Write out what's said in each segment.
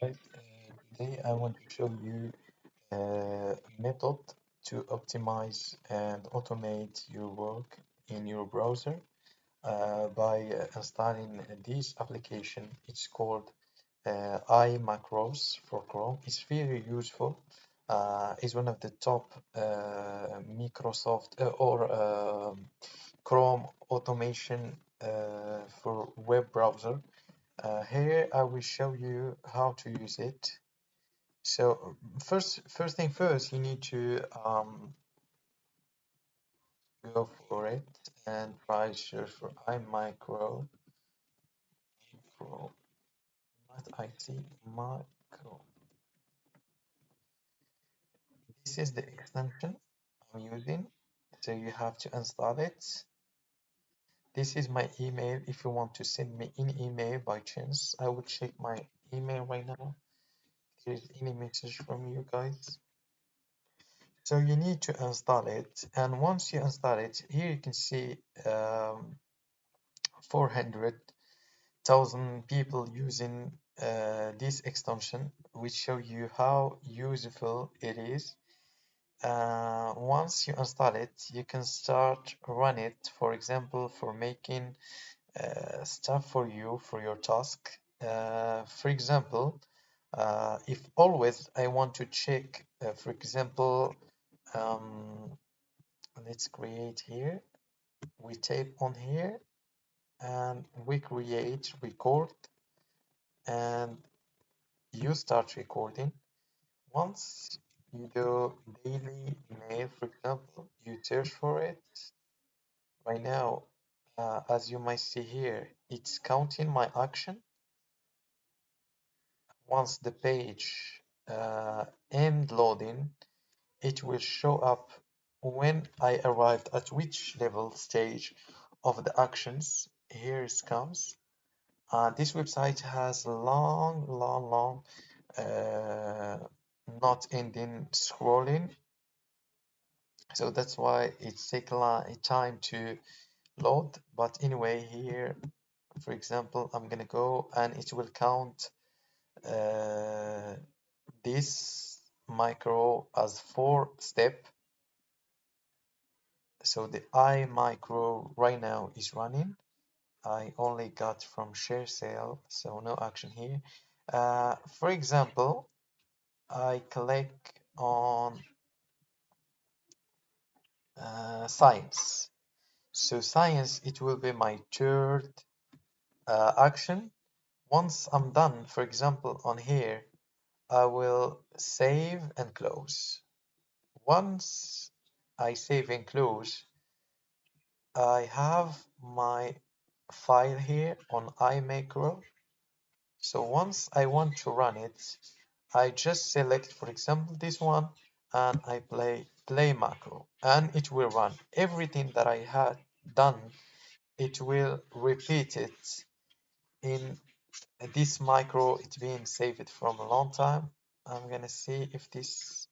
Right. Today I want to show you a method to optimize and automate your work in your browser by installing this application. It's called iMacros for Chrome. It's very useful. It's one of the top Microsoft Chrome automation for web browser. Here I will show you how to use it. So first thing first, you need to go for it and try search for iMicro Pro, not IT Micro. This is the extension I'm using, so you have to install it. This is my email. If you want to send me an email by chance, I will check my email right now. If there is any message from you guys. So you need to install it, and once you install it, here you can see 400,000 people using this extension, which show you how useful it is. Once you install it, you can start run it, for example, for making stuff for you for your task. For example, if always I want to check, for example, um, let's create here. We tap on here and we create record, and you start recording. Once you do daily mail, for example, you search for it. Right now, as you might see here, it's counting my action. Once the page end loading, it will show up when I arrived at which level stage of the actions. Here it comes. This website has long, uh, not ending scrolling, so that's why it takes time to load. But anyway, here, for example, I'm gonna go and it will count uh, this micro as 4 step. So the I micro right now is running. I only got from share sale, so no action here. For example, I click on science. So science, it will be my third action. Once I'm done, for example, on here, I will save and close. Once I save and close, I have my file here on iMacro. So once I want to run it, I just select, for example, this one, and I play macro, and it will run everything that I had done. It will repeat it in this micro. It's being saved from a long time. I'm gonna see if this.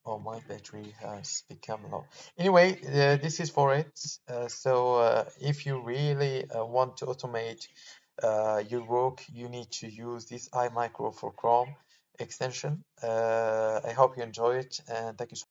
Oh, my battery has become low. Anyway, this is for it. If you really want to automate your work, you need to use this iMicro for Chrome extension. I hope you enjoy it, and thank you so much.